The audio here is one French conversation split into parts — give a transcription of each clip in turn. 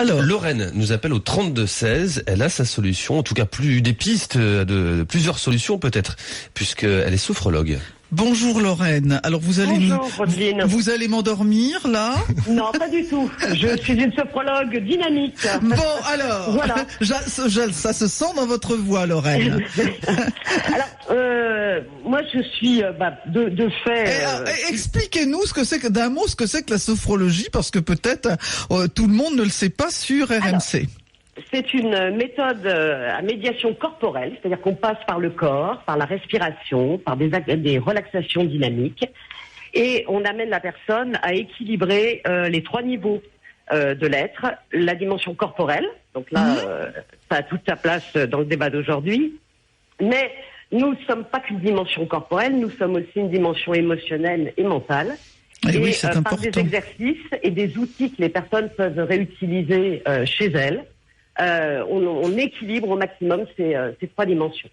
Alors, Lorraine nous appelle au 32-16. Elle a sa solution, en tout cas des pistes, de plusieurs solutions peut-être, puisqu'elle est sophrologue. bonjour Lorraine. Alors Bonjour Roselyne. vous allez m'endormir là? Non, pas du tout. Je suis une sophrologue dynamique. Bon alors, Voilà. ça se sent dans votre voix, Lorraine. Alors, moi je suis de fait. Expliquez-nous ce que c'est que la sophrologie, parce que peut-être tout le monde ne le sait pas sur RMC. Alors, c'est une méthode à médiation corporelle, c'est-à-dire qu'on passe par le corps, par la respiration, par des relaxations dynamiques, et on amène la personne à équilibrer les 3 niveaux de l'être, la dimension corporelle, donc là, ça a toute sa place dans le débat d'aujourd'hui, mais nous ne sommes pas qu'une dimension corporelle, nous sommes aussi une dimension émotionnelle et mentale. Et oui, c'est par important. des exercices et des outils que les personnes peuvent réutiliser chez elles, on équilibre au maximum ces 3 dimensions.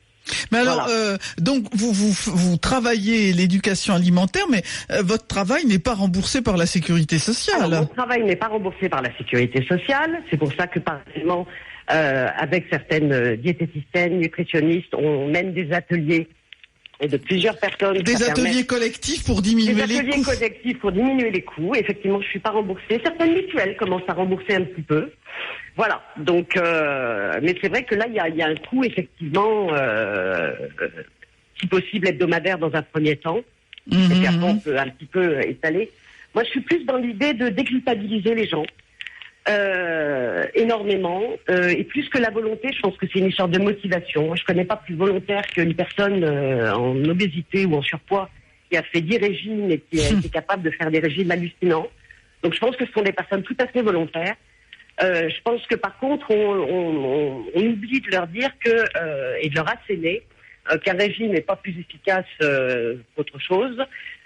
Mais alors, Voilà. donc vous travaillez l'éducation alimentaire, mais votre travail n'est pas remboursé par la sécurité sociale. Alors, mon travail n'est pas remboursé par la sécurité sociale. C'est pour ça que, par exemple, avec certaines diététiciennes, nutritionnistes, on mène des ateliers et de plusieurs personnes. Des ateliers collectifs pour diminuer les coûts. Des ateliers collectifs pour diminuer les coûts. Effectivement, je suis pas remboursée. Certaines mutuelles commencent à rembourser un petit peu. Voilà. Donc, mais c'est vrai que là, il y a un coût effectivement, si possible hebdomadaire dans un premier temps. Et puis après, on peut un petit peu étaler. Moi, je suis plus dans l'idée de déculpabiliser les gens. Énormément, et plus que la volonté, je pense que c'est une histoire de motivation. Je connais pas plus volontaire qu'une personne en obésité ou en surpoids qui a fait 10 régimes et qui est capable de faire des régimes hallucinants. Donc je pense que ce sont des personnes tout à fait volontaires. Je pense que par contre, on oublie de leur dire que et de leur asséner qu'un régime n'est pas plus efficace qu'autre chose.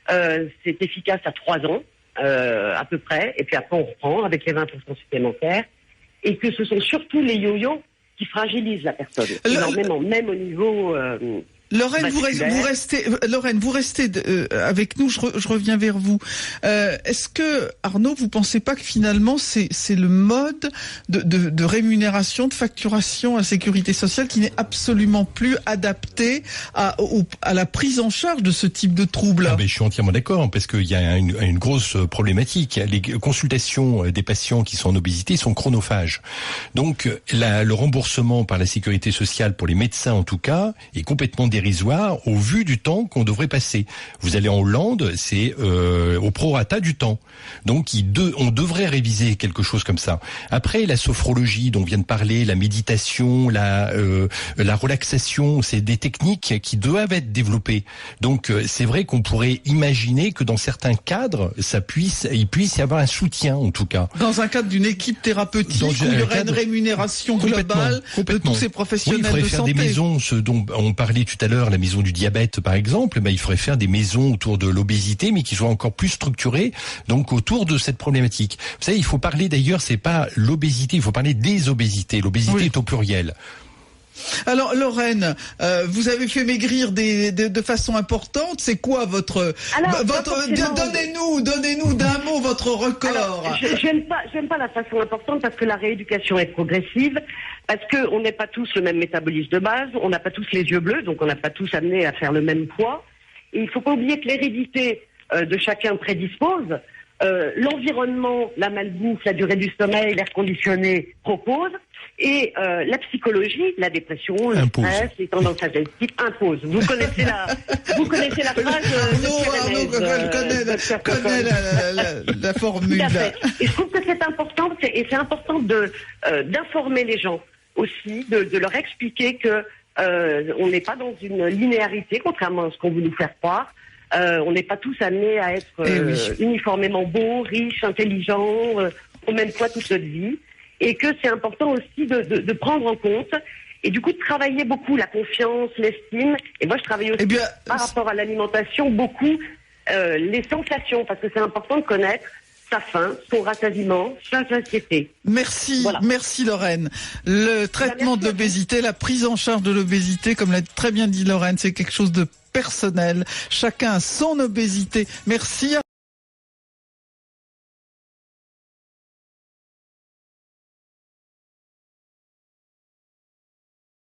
C'est efficace à 3 ans. À peu près, et puis après on reprend avec les 20% supplémentaires, et que ce sont surtout les yo-yo qui fragilisent la personne énormément, même au niveau Lorraine, vous restez avec nous. Je reviens vers vous. Est-ce que Arnaud, vous pensez pas que finalement c'est le mode de rémunération, de facturation à la sécurité sociale qui n'est absolument plus adapté à la prise en charge de ce type de troubles? Je suis entièrement d'accord, parce qu'il y a une grosse problématique. Les consultations des patients qui sont en obésité sont chronophages. Donc le remboursement par la sécurité sociale pour les médecins en tout cas est complètement dérisoire au vu du temps qu'on devrait passer. Vous allez en Hollande, c'est au prorata du temps. Donc on devrait réviser quelque chose comme ça. Après, la sophrologie dont on vient de parler, la méditation, la relaxation, c'est des techniques qui doivent être développées. Donc c'est vrai qu'on pourrait imaginer que dans certains cadres, il puisse y avoir un soutien en tout cas. Dans un cadre d'une équipe thérapeutique où il y aurait une rémunération globale de tous ces professionnels de santé. Il faudrait faire des maisons, ce dont on parlait tout à l'heure, la maison du diabète par exemple, il faudrait faire des maisons autour de l'obésité, mais qui soient encore plus structurées, donc autour de cette problématique. Vous savez, il faut parler d'ailleurs, c'est pas l'obésité, il faut parler des obésités. L'obésité est au pluriel. Alors Lorraine, vous avez fait maigrir de façon importante. C'est quoi votre donnez-nous d'un mot votre record. Alors, j'aime pas la façon importante parce que la rééducation est progressive, parce que on n'est pas tous le même métabolisme de base, on n'a pas tous les yeux bleus, donc on n'a pas tous amené à faire le même poids. Et il faut pas oublier que l'hérédité de chacun prédispose. L'environnement, la malbouffe, la durée du sommeil, l'air conditionné propose, et la psychologie, la dépression, le stress, les tendances agressives imposent. Vous connaissez la phrase Arnaud connaît la formule. Tout à fait. Et je trouve que c'est important, c'est important d'informer les gens aussi, de leur expliquer que on n'est pas dans une linéarité, contrairement à ce qu'on veut nous faire croire. On n'est pas tous amenés à être uniformément beaux, riches, intelligents, au même poids toute notre vie. Et que c'est important aussi de prendre en compte et du coup de travailler beaucoup la confiance, l'estime. Et moi, je travaille aussi par rapport à l'alimentation beaucoup les sensations, parce que c'est important de connaître sa faim, son rassasiement, sa satiété. Merci, voilà. Merci Lorraine. Le traitement de l'obésité, la prise en charge de l'obésité, comme l'a très bien dit Lorraine, c'est quelque chose de personnel. Chacun a son obésité. Merci